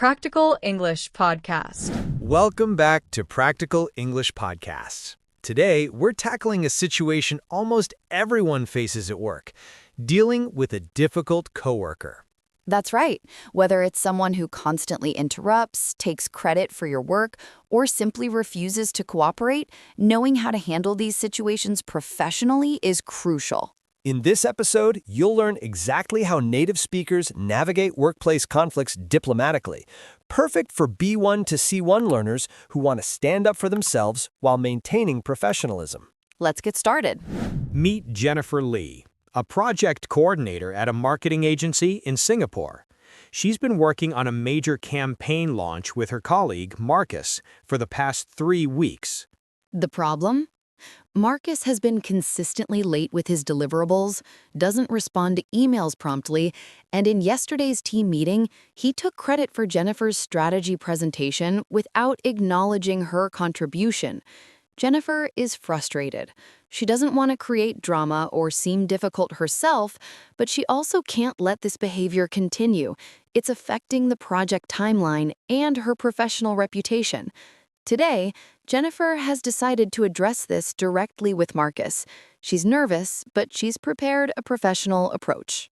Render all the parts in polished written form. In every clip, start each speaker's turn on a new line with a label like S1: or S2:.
S1: Practical English Podcast.
S2: Welcome back to Practical English Podcasts. Today, we're tackling a situation almost everyone faces at work, dealing with a difficult coworker.
S3: That's right. Whether it's someone who constantly interrupts, takes credit for your work, or simply refuses to cooperate, knowing how to handle these situations professionally is crucial.
S2: In this episode, you'll learn exactly how native speakers navigate workplace conflicts diplomatically, perfect for B1 to C1 learners who want to stand up for themselves while maintaining professionalism.
S3: Let's get started.
S2: Meet Jennifer Lee, a project coordinator at a marketing agency in Singapore. She's been working on a major campaign launch with her colleague, Marcus, for the past 3 weeks.
S3: The problem? Marcus has been consistently late with his deliverables, doesn't respond to emails promptly, and in yesterday's team meeting, he took credit for Jennifer's strategy presentation without acknowledging her contribution. Jennifer is frustrated. She doesn't want to create drama or seem difficult herself, but she also can't let this behavior continue. It's affecting the project timeline and her professional reputation. Today, Jennifer has decided to address this directly with Marcus. She's nervous, but she's prepared a professional approach.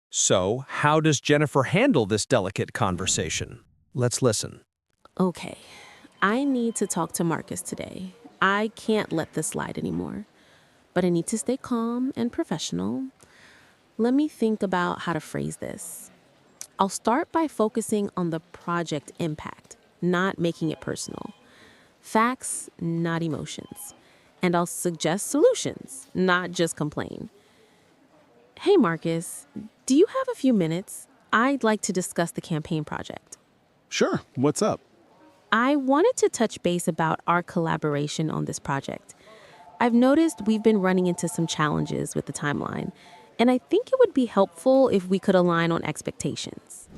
S2: So, how does Jennifer handle this delicate conversation? Let's listen.
S4: Okay, I need to talk to Marcus today. I can't let this slide anymore. But I need to stay calm and professional. Let me think about how to phrase this. I'll start by focusing on the project impact, not making it personal. Facts, not emotions. And I'll suggest solutions, not just complain. Hey, Marcus, do you have a few minutes? I'd like to discuss the campaign project.
S5: Sure. What's up?
S4: I wanted to touch base about our collaboration on this project. I've noticed we've been running into some challenges with the timeline, and I think it would be helpful if we could align on expectations.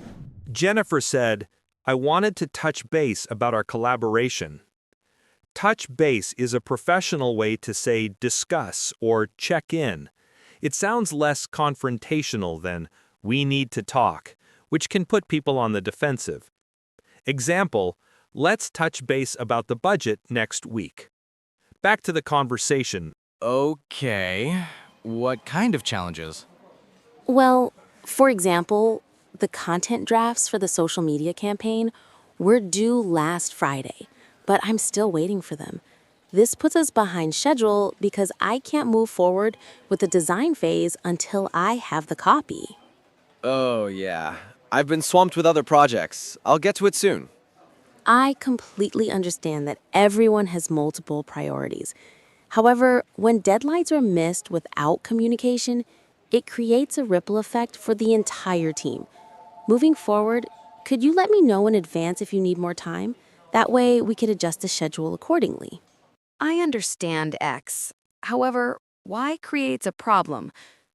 S6: Jennifer said, I wanted to touch base about our collaboration. Touch base is a professional way to say discuss or check in. It sounds less confrontational than we need to talk, which can put people on the defensive. Example, let's touch base about the budget next week. Back to the conversation.
S7: Okay, what kind of challenges?
S4: Well, for example, the content drafts for the social media campaign were due last Friday, but I'm still waiting for them. This puts us behind schedule because I can't move forward with the design phase until I have the copy.
S7: Oh, yeah. I've been swamped with other projects. I'll get to it soon.
S4: I completely understand that everyone has multiple priorities. However, when deadlines are missed without communication, it creates a ripple effect for the entire team. Moving forward, could you let me know in advance if you need more time? That way, we could adjust the schedule accordingly.
S3: I understand X. However, Y creates a problem.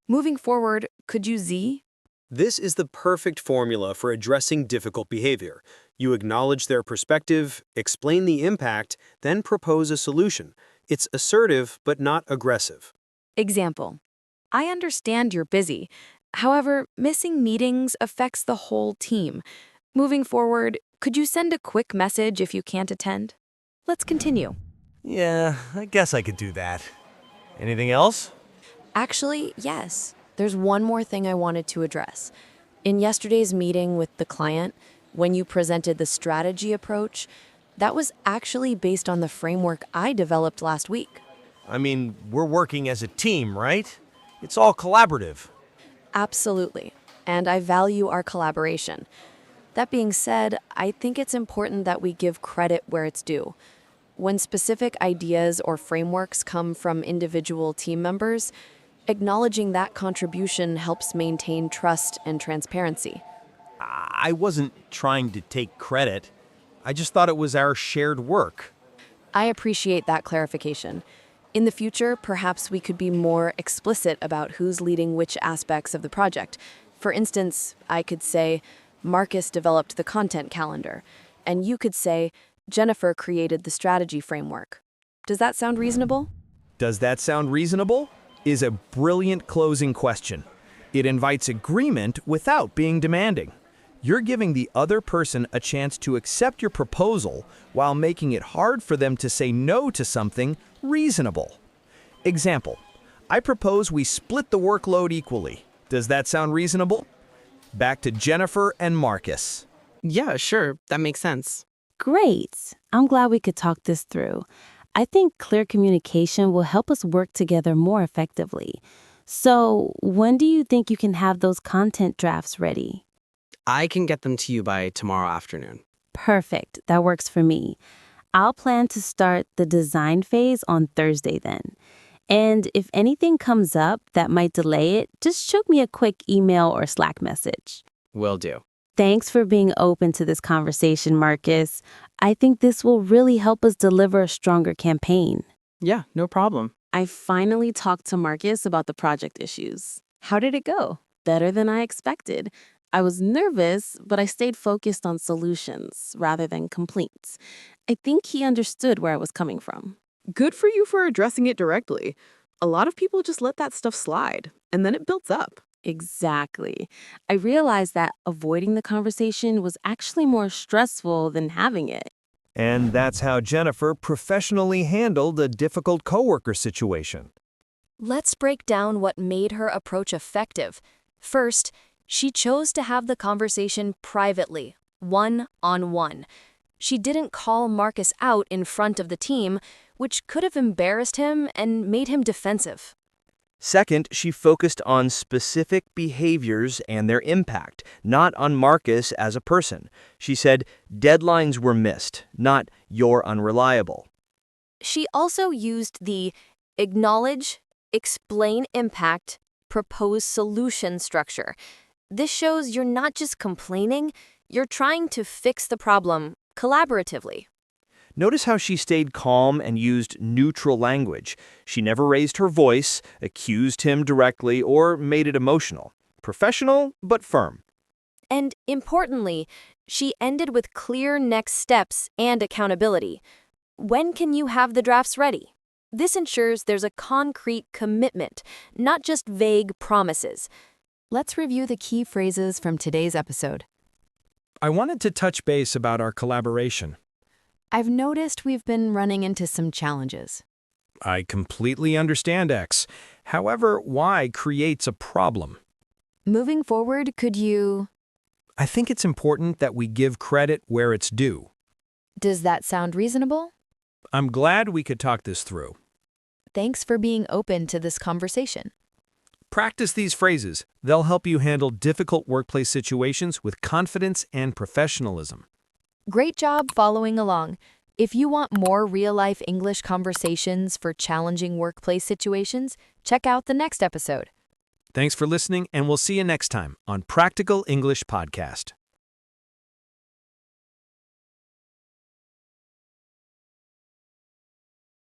S3: Moving forward, could you Z?
S8: This is the perfect formula for addressing difficult behavior. You acknowledge their perspective, explain the impact, then propose a solution. It's assertive but not aggressive.
S3: Example. I understand you're busy. However, missing meetings affects the whole team. Moving forward, could you send a quick message if you can't attend? Let's continue.
S2: Yeah, I guess I could do that. Anything else?
S9: Actually, yes. There's one more thing I wanted to address. In yesterday's meeting with the client, when you presented the strategy approach, that was actually based on the framework I developed last week.
S2: I mean, we're working as a team, right? It's all collaborative.
S9: Absolutely. And I value our collaboration. That being said, I think it's important that we give credit where it's due. When specific ideas or frameworks come from individual team members, acknowledging that contribution helps maintain trust and transparency.
S2: I wasn't trying to take credit. I just thought it was our shared work.
S9: I appreciate that clarification. In the future, perhaps we could be more explicit about who's leading which aspects of the project. For instance, I could say, Marcus developed the content calendar, and you could say, Jennifer created the strategy framework. Does that sound reasonable?
S2: Does that sound reasonable? Is a brilliant closing question. It invites agreement without being demanding. You're giving the other person a chance to accept your proposal while making it hard for them to say no to something reasonable. Example, I propose we split the workload equally. Does that sound reasonable? Back to Jennifer and Marcus.
S10: Yeah, sure. That makes sense.
S4: Great. I'm glad we could talk this through. I think clear communication will help us work together more effectively. So, when do you think you can have those content drafts ready?
S10: I can get them to you by tomorrow afternoon.
S4: Perfect. That works for me. I'll plan to start the design phase on Thursday then. And if anything comes up that might delay it, just shoot me a quick email or Slack message.
S10: Will do.
S4: Thanks for being open to this conversation, Marcus. I think this will really help us deliver a stronger campaign.
S10: Yeah, no problem.
S4: I finally talked to Marcus about the project issues.
S9: How did it go?
S4: Better than I expected. I was nervous, but I stayed focused on solutions rather than complaints. I think he understood where I was coming from.
S11: Good for you for addressing it directly. A lot of people just let that stuff slide, and then it builds up.
S4: Exactly. I realized that avoiding the conversation was actually more stressful than having it.
S2: And that's how Jennifer professionally handled a difficult coworker situation.
S9: Let's break down what made her approach effective. First, she chose to have the conversation privately, one-on-one. She didn't call Marcus out in front of the team, which could have embarrassed him and made him defensive.
S12: Second, she focused on specific behaviors and their impact, not on Marcus as a person. She said deadlines were missed, not you're unreliable.
S9: She also used the acknowledge, explain impact, propose solution structure. This shows you're not just complaining, you're trying to fix the problem collaboratively.
S12: Notice how she stayed calm and used neutral language. She never raised her voice, accused him directly, or made it emotional. Professional, but firm.
S9: And importantly, she ended with clear next steps and accountability. When can you have the drafts ready? This ensures there's a concrete commitment, not just vague promises.
S3: Let's review the key phrases from today's episode.
S2: I wanted to touch base about our collaboration.
S3: I've noticed we've been running into some challenges.
S2: I completely understand X. However, Y creates a problem.
S3: Moving forward, could you...
S2: I think it's important that we give credit where it's due.
S3: Does that sound reasonable?
S2: I'm glad we could talk this through.
S3: Thanks for being open to this conversation.
S2: Practice these phrases. They'll help you handle difficult workplace situations with confidence and professionalism.
S9: Great job following along. If you want more real-life English conversations for challenging workplace situations, check out the next episode.
S2: Thanks for listening, and we'll see you next time on Practical English Podcast.